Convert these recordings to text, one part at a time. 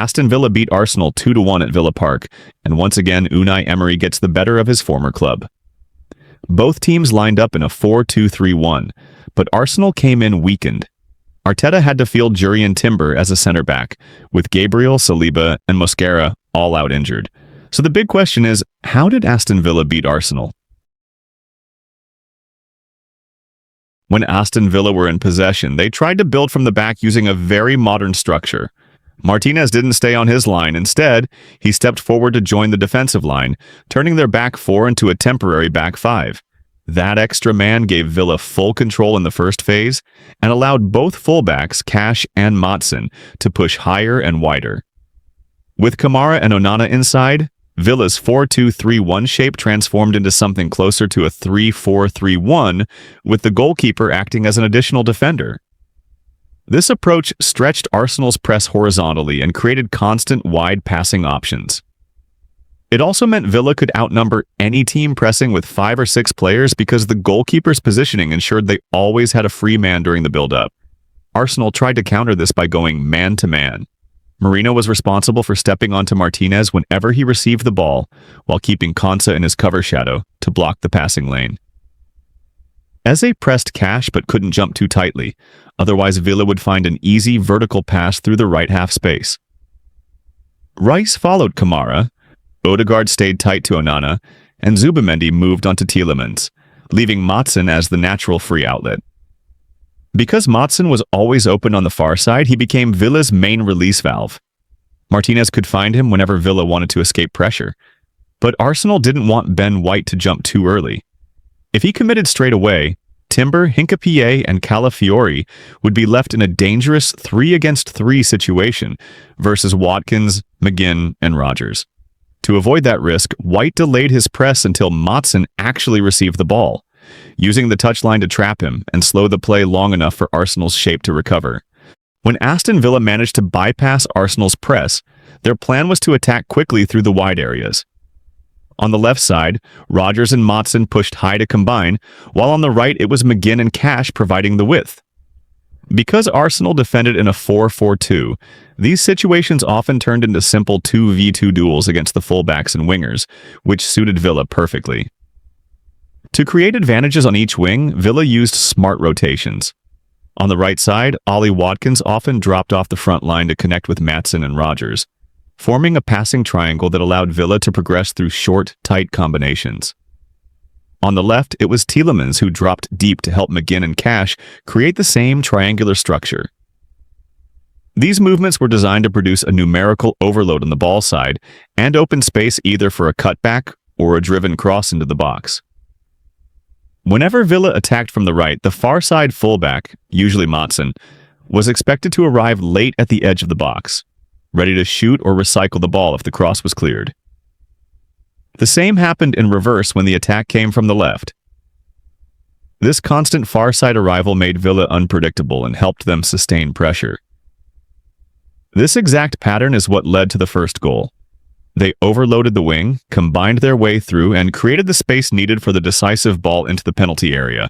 Aston Villa beat Arsenal 2-1 at Villa Park, and once again Unai Emery gets the better of his former club. Both teams lined up in a 4-2-3-1, but Arsenal came in weakened. Arteta had to field Jurrien Timber as a centre-back, with Gabriel, Saliba, and Mosquera all out injured. So the big question is, how did Aston Villa beat Arsenal? When Aston Villa were in possession, they tried to build from the back using a very modern structure. Martínez didn't stay on his line. Instead, he stepped forward to join the defensive line, turning their back four into a temporary back five. That extra man gave Villa full control in the first phase and allowed both fullbacks, Cash and Maatsen, to push higher and wider. With Kamara and Onana inside, Villa's 4-2-3-1 shape transformed into something closer to a 3-4-3-1, with the goalkeeper acting as an additional defender. This approach stretched Arsenal's press horizontally and created constant wide passing options. It also meant Villa could outnumber any team pressing with 5 or 6 players because the goalkeeper's positioning ensured they always had a free man during the build-up. Arsenal tried to counter this by going man-to-man. Merino was responsible for stepping onto Martínez whenever he received the ball, while keeping Konsa in his cover shadow to block the passing lane. Eze pressed Cash but couldn't jump too tightly, otherwise Villa would find an easy vertical pass through the right half space. Rice followed Kamara, Ødegaard stayed tight to Onana, and Zubimendi moved onto Tielemans, leaving Maatsen as the natural free outlet. Because Maatsen was always open on the far side, he became Villa's main release valve. Martínez could find him whenever Villa wanted to escape pressure, but Arsenal didn't want Ben White to jump too early. If he committed straight away, Timber, Hincapié, and Calafiori would be left in a dangerous 3-against-3 situation versus Watkins, McGinn, and Rodgers. To avoid that risk, White delayed his press until Maatsen actually received the ball, using the touchline to trap him and slow the play long enough for Arsenal's shape to recover. When Aston Villa managed to bypass Arsenal's press, their plan was to attack quickly through the wide areas. On the left side, Rodgers and Maatsen pushed high to combine, while on the right it was McGinn and Cash providing the width. Because Arsenal defended in a 4-4-2, these situations often turned into simple 2v2 duels against the fullbacks and wingers, which suited Villa perfectly. To create advantages on each wing, Villa used smart rotations. On the right side, Ollie Watkins often dropped off the front line to connect with Maatsen and Rodgers, forming a passing triangle that allowed Villa to progress through short, tight combinations. On the left, it was Tielemans who dropped deep to help McGinn and Cash create the same triangular structure. These movements were designed to produce a numerical overload on the ball side and open space either for a cutback or a driven cross into the box. Whenever Villa attacked from the right, the far side fullback, usually Maatsen, was expected to arrive late at the edge of the box, ready to shoot or recycle the ball if the cross was cleared. The same happened in reverse when the attack came from the left. This constant far side arrival made Villa unpredictable and helped them sustain pressure. This exact pattern is what led to the first goal. They overloaded the wing, combined their way through, and created the space needed for the decisive ball into the penalty area.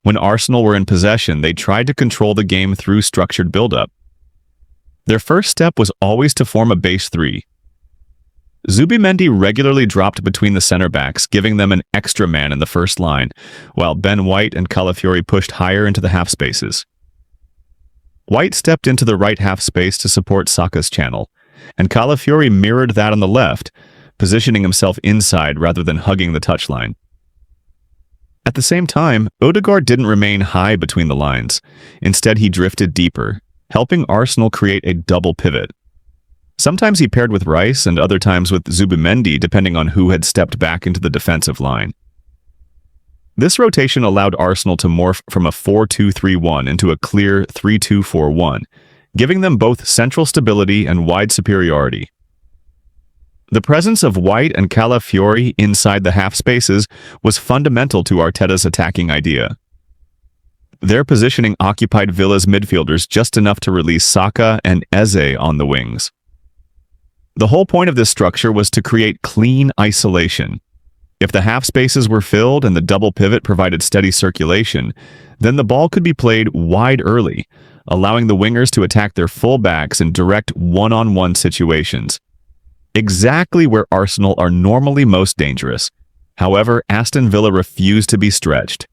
When Arsenal were in possession, they tried to control the game through structured build-up. Their first step was always to form a base three. Zubimendi regularly dropped between the center-backs, giving them an extra man in the first line, while Ben White and Calafiori pushed higher into the half-spaces. White stepped into the right half space to support Saka's channel, and Calafiori mirrored that on the left, positioning himself inside rather than hugging the touchline. At the same time, Ødegaard didn't remain high between the lines. Instead, he drifted deeper, helping Arsenal create a double pivot. Sometimes he paired with Rice and other times with Zubimendi, depending on who had stepped back into the defensive line. This rotation allowed Arsenal to morph from a 4-2-3-1 into a clear 3-2-4-1, giving them both central stability and wide superiority. The presence of White and Calafiori inside the half spaces was fundamental to Arteta's attacking idea. Their positioning occupied Villa's midfielders just enough to release Saka and Eze on the wings. The whole point of this structure was to create clean isolation. If the half spaces were filled and the double pivot provided steady circulation, then the ball could be played wide early, allowing the wingers to attack their fullbacks in direct one-on-one situations. Exactly where Arsenal are normally most dangerous. However, Aston Villa refused to be stretched.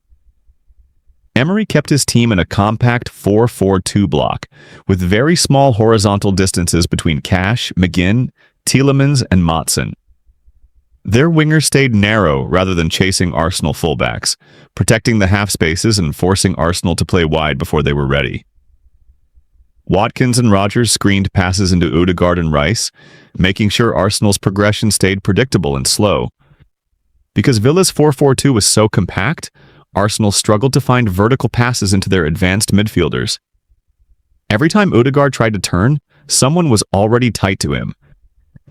Emery kept his team in a compact 4-4-2 block, with very small horizontal distances between Cash, McGinn, Tielemans, and Maatsen. Their wingers stayed narrow rather than chasing Arsenal fullbacks, protecting the half spaces and forcing Arsenal to play wide before they were ready. Watkins and Rodgers screened passes into Ødegaard and Rice, making sure Arsenal's progression stayed predictable and slow. Because Villa's 4-4-2 was so compact, Arsenal struggled to find vertical passes into their advanced midfielders. Every time Ødegaard tried to turn, someone was already tight to him.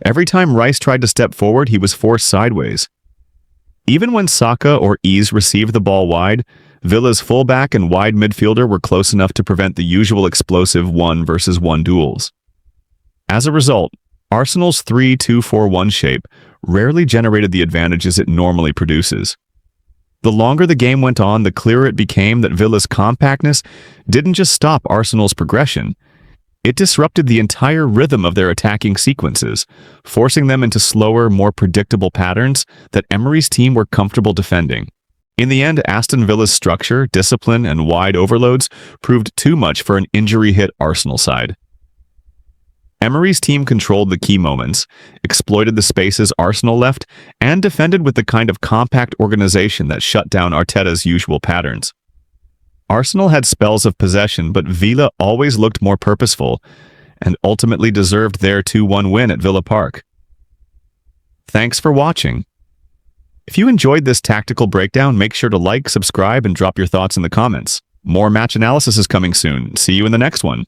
Every time Rice tried to step forward, he was forced sideways. Even when Saka or Ease received the ball wide, Villa's fullback and wide midfielder were close enough to prevent the usual explosive 1-versus-1 duels. As a result, Arsenal's 3-2-4-1 shape rarely generated the advantages it normally produces. The longer the game went on, the clearer it became that Villa's compactness didn't just stop Arsenal's progression. It disrupted the entire rhythm of their attacking sequences, forcing them into slower, more predictable patterns that Emery's team were comfortable defending. In the end, Aston Villa's structure, discipline, and wide overloads proved too much for an injury-hit Arsenal side. Emery's team controlled the key moments, exploited the spaces Arsenal left, and defended with the kind of compact organization that shut down Arteta's usual patterns. Arsenal had spells of possession, but Villa always looked more purposeful and ultimately deserved their 2-1 win at Villa Park. Thanks for watching. If you enjoyed this tactical breakdown, make sure to like, subscribe, and drop your thoughts in the comments. More match analysis is coming soon. See you in the next one.